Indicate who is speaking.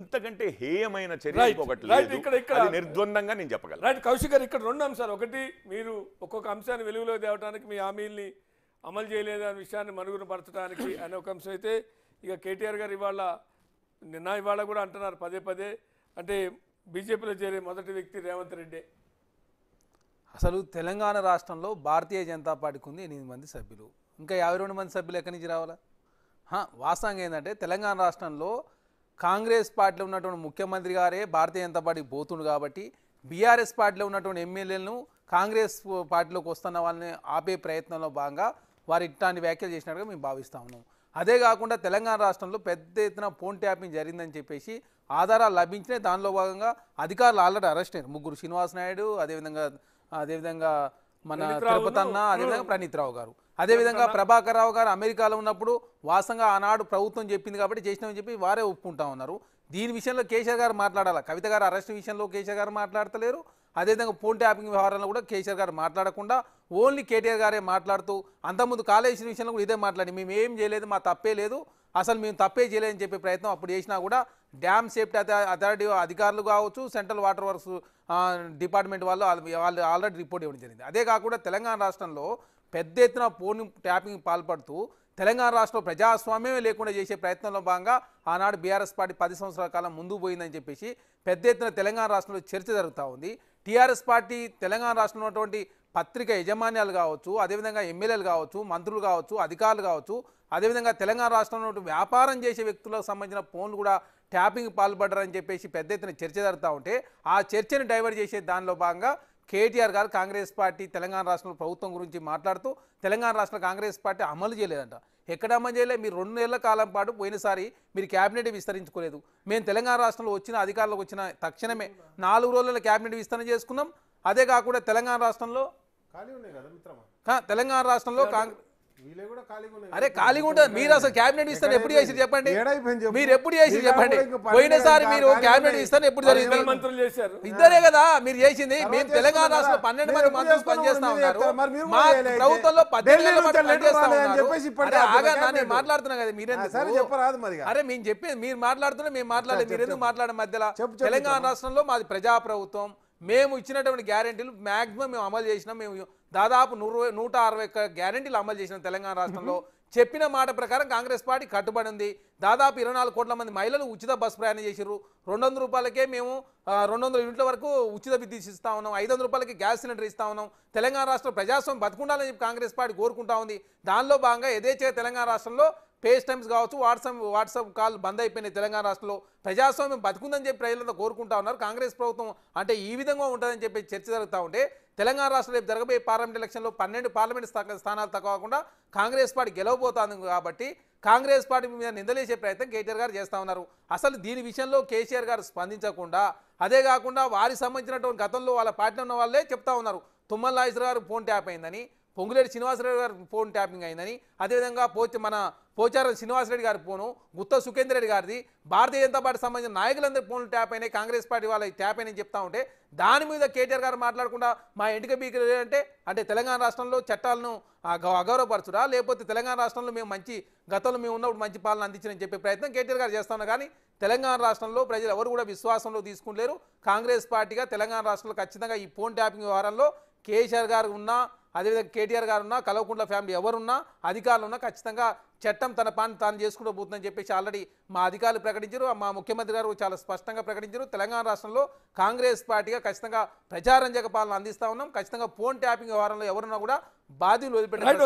Speaker 1: ఇంతకంటే హేయమైన చర్య ఇంకొకటి లేదు. అది నిర్ద్వందంగా నేను చెప్పగలను.
Speaker 2: రైట్ కౌశిక్ గారు, ఇక్కడ రెండు అంశాలు. ఒకటి, మీరు ఒక్కొక్క అంశాన్ని వెలుగులో తేవడానికి మీ హామీల్ని అమలు చేయలేదనే విషయాన్ని మరుగున పరచడానికి అనే ఒక అంశం అయితే, ఇక కేటీఆర్ గారు ఇవాళ కూడా అంటున్నారు పదే పదే, అంటే బీజేపీలో చేరే మొదటి వ్యక్తి రేవంత్ రెడ్డి.
Speaker 3: అసలు తెలంగాణ రాష్ట్రంలో భారతీయ జనతా పార్టీకి ఉంది 8 మంది సభ్యులు, ఇంకా 52 మంది సభ్యులు ఎక్కడి నుంచి రావాలా? వాస్తవంగా ఏంటంటే తెలంగాణ రాష్ట్రంలో కాంగ్రెస్ పార్టీలో ఉన్నటువంటి ముఖ్యమంత్రి గారే భారతీయ జనతా పార్టీకి పోతుండు కాబట్టి బీఆర్ఎస్ పార్టీలో ఉన్నటువంటి ఎమ్మెల్యేలను కాంగ్రెస్ పార్టీలోకి వస్తున్న వాళ్ళని ఆపే ప్రయత్నంలో భాగంగా వారు ఇట్లాంటి వ్యాఖ్యలు చేసినట్టుగా మేము భావిస్తూ ఉన్నాం. అదే కాకుండా తెలంగాణ రాష్ట్రంలో పెద్ద ఎత్తున ఫోన్ ట్యాపింగ్ జరిగిందని చెప్పేసి ఆధారాలు లభించినాయి. దానిలో భాగంగా అధికారులు ఆల్రెడీ అరెస్ట్ అయ్యారు. 3 శ్రీనివాస్ నాయుడు, అదేవిధంగా మన తిరుపతి అన్న, అదేవిధంగా ప్రణీత్ రావు గారు, అదేవిధంగా ప్రభాకర్ రావు గారు అమెరికాలో ఉన్నప్పుడు వాస్తవంగా ఆనాడు ప్రభుత్వం చెప్పింది కాబట్టి చేసినామని చెప్పి వారే ఒప్పుకుంటా ఉన్నారు. దీని విషయంలో కేసీఆర్ గారు మాట్లాడాలి. కవిత గారు అరెస్ట్ విషయంలో కేసీఆర్ గారు మాట్లాడతలేరు. అదేవిధంగా ఫోన్ ట్యాపింగ్ వ్యవహారంలో కూడా కేసీఆర్ గారు మాట్లాడకుండా ఓన్లీ కేటీఆర్ గారే మాట్లాడుతూ, అంతకుముందు కాళేశ్వరం విషయంలో కూడా ఇదే మాట్లాడి మేము ఏం చేయలేదు, మా తప్పే లేదు, అసలు మేము తప్పే చేయలేదని చెప్పే ప్రయత్నం అప్పుడు చేసినా కూడా డ్యామ్ సేఫ్టీ అథారిటీ అధికారులు కావచ్చు, సెంట్రల్ వాటర్ వర్క్స్ డిపార్ట్మెంట్ వాళ్ళు ఆల్రెడీ రిపోర్ట్ ఇవ్వడం జరిగింది. అదే కాకుండా తెలంగాణ రాష్ట్రంలో పెద్ద ఎత్తున ఫోన్ ట్యాపింగ్ పాల్పడుతూ తెలంగాణ రాష్ట్రంలో ప్రజాస్వామ్యమే లేకుండా చేసే ప్రయత్నంలో భాగంగా ఆనాడు బీఆర్ఎస్ పార్టీ 10 సంవత్సరాల కాలం ముందుకు పోయిందని చెప్పేసి పెద్ద ఎత్తున తెలంగాణ రాష్ట్రంలో చర్చ జరుగుతూ ఉంది. టీఆర్ఎస్ పార్టీ తెలంగాణ రాష్ట్రంలో ఉన్నటువంటి పత్రిక యజమాన్యాలు కావచ్చు, అదేవిధంగా ఎమ్మెల్యేలు కావచ్చు, మంత్రులు కావచ్చు, అధికారులు కావచ్చు, అదేవిధంగా తెలంగాణ రాష్ట్రంలో వ్యాపారం చేసే వ్యక్తులకు సంబంధించిన ఫోన్లు కూడా ట్యాపింగ్ పాల్పడ్డారని చెప్పేసి పెద్ద ఎత్తున చర్చ జరుగుతూ ఉంటే ఆ చర్చను డైవర్ట్ చేసే దానిలో భాగంగా కేటీఆర్ గారు కాంగ్రెస్ పార్టీ తెలంగాణ రాష్ట్రంలో ప్రభుత్వం గురించి మాట్లాడుతూ తెలంగాణ రాష్ట్ర కాంగ్రెస్ పార్టీ అమలు చేయలేదంట. ఎక్కడ అమలు చేయలేదు? మీరు 2 నెలల కాలం పాటు పోయినసారి మీరు క్యాబినెట్ విస్తరించుకోలేదు. మేము తెలంగాణ రాష్ట్రంలో అధికారులకు వచ్చిన తక్షణమే 4 రోజుల క్యాబినెట్ విస్తరణ చేసుకున్నాం. అదే కాకుండా తెలంగాణ రాష్ట్రంలో అరే ఖాళీగా ఉంటుంది. మీరు అసలు క్యాబినెట్ ఇస్తాను ఎప్పుడు చేసి చెప్పండి, మీరు ఎప్పుడు చేసి చెప్పండి. పోయినసారి మీరు క్యాబినెట్ ఇస్తాను ఎప్పుడు జరిగింది? ఇద్దరే కదా మీరు చేసింది. మేము తెలంగాణ రాష్ట్రంలో 12 మంది మంత్రులు పనిచేస్తా ఉన్నారు, మా ప్రభుత్వంలో 18 మంది పనిచేస్తా ఉన్నారు. మాట్లాడుతున్నా కదా మీరెందుకు? అరే మేము చెప్పేది మీరు మాట్లాడుతున్నా, మేము మాట్లాడలేదు, మీరు ఎందుకు మాట్లాడే మధ్యలో? తెలంగాణ రాష్ట్రంలో మాది ప్రజా ప్రభుత్వం, మేము ఇచ్చినటువంటి గ్యారెంటీలు మ్యాక్సిమం మేము అమలు చేసినాం. మేము దాదాపు 160 గ్యారెంటీలు అమలు చేసినాం తెలంగాణ రాష్ట్రంలో. చెప్పిన మాట ప్రకారం కాంగ్రెస్ పార్టీ కట్టుబడి ఉంది. దాదాపు 24 కోట్ల మంది మహిళలు ఉచిత బస్సు ప్రయాణం చేసారు. 200 రూపాయలకే మేము 200 యూనిట్ల వరకు ఉచిత విద్యుత్ ఇస్తా ఉన్నాం. 500 రూపాయలకి గ్యాస్ సిలిండర్ ఇస్తా ఉన్నాం. తెలంగాణ రాష్ట్రం ప్రజాస్వామ్యం బతుకుండాలని చెప్పి కాంగ్రెస్ పార్టీ కోరుకుంటా ఉంది. దానిలో భాగంగా యథేచ్ఛగా తెలంగాణ రాష్ట్రంలో ఫేస్ టైమ్స్ కావచ్చు, వాట్సాప్ కాల్ బంద్ అయిపోయినాయి. తెలంగాణ రాష్ట్రంలో ప్రజాస్వామ్యం బతుకుందని చెప్పి ప్రజలంతా కోరుకుంటా ఉన్నారు. కాంగ్రెస్ ప్రభుత్వం అంటే ఈ విధంగా ఉంటుందని చెప్పి చర్చ జరుగుతూ ఉంటే తెలంగాణ రాష్ట్రంలో రేపు జరగబోయే పార్లమెంట్ ఎలక్షన్లో 12 పార్లమెంట్ స్థానాలు తక్కువకుండా కాంగ్రెస్ పార్టీ గెలవబోతోంది కాబట్టి కాంగ్రెస్ పార్టీ మీద నిందలేసే ప్రయత్నం కేటీఆర్ గారు చేస్తూ ఉన్నారు. అసలు దీని విషయంలో కేసీఆర్ గారు స్పందించకుండా, అదే కాకుండా వారికి సంబంధించినటువంటి గతంలో వాళ్ళ పార్టీలో ఉన్న వాళ్ళే చెప్తా ఉన్నారు తుమ్మల నాగేశ్వర గారు ఫోన్ ట్యాప్ అయిందని, పొంగులేటి శ్రీనివాసరెడ్డి గారు ఫోన్ ట్యాపింగ్ అయిందని, అదేవిధంగా పోచారం శ్రీనివాసరెడ్డి గారి ఫోను, గుత్త సుఖేందర్ రెడ్డి గారిది, భారతీయ జనతా పార్టీ సంబంధించిన నాయకులందరూ ఫోన్లు ట్యాప్ అయినాయి, కాంగ్రెస్ పార్టీ వాళ్ళ ట్యాప్ అయినాయి చెప్తా ఉంటే దాని మీద కేటీఆర్ గారు మాట్లాడకుండా మా ఎంటిక బీకి అంటే తెలంగాణ రాష్ట్రంలో చట్టాలను అగౌరవపరచురా, లేకపోతే తెలంగాణ రాష్ట్రంలో మేము గతంలో మేము ఉన్నప్పుడు మంచి పాలన అందించని చెప్పే ప్రయత్నం కేటీఆర్ గారు చేస్తా ఉన్నారు. కానీ తెలంగాణ రాష్ట్రంలో ప్రజలు ఎవరు కూడా విశ్వాసంలో తీసుకుంటలేరు. కాంగ్రెస్ పార్టీగా తెలంగాణ రాష్ట్రంలో ఖచ్చితంగా ఈ ఫోన్ ట్యాపింగ్ వ్యవహారంలో కేసీఆర్ గారు ఉన్నా, అదేవిధంగా కేటీఆర్ గారు ఉన్నా, కల్వకుంట్ల ఫ్యామిలీ ఎవరున్నా, అధికారులు ఉన్నా ఖచ్చితంగా చట్టం తన పని తాను చేసుకుంటూ పోతుందని చెప్పేసి ఆల్రెడీ మా అధికారులు ప్రకటించారు. మా ముఖ్యమంత్రి గారు చాలా స్పష్టంగా ప్రకటించారు. తెలంగాణ రాష్ట్రంలో కాంగ్రెస్ పార్టీగా ఖచ్చితంగా ప్రజారంజక పాలన అందిస్తా ఉన్నాం. ఖచ్చితంగా ఫోన్ ట్యాపింగ్ వ్యవహారంలో ఎవరున్నా కూడా బాధ్యులు వదిలిపెట్టారు.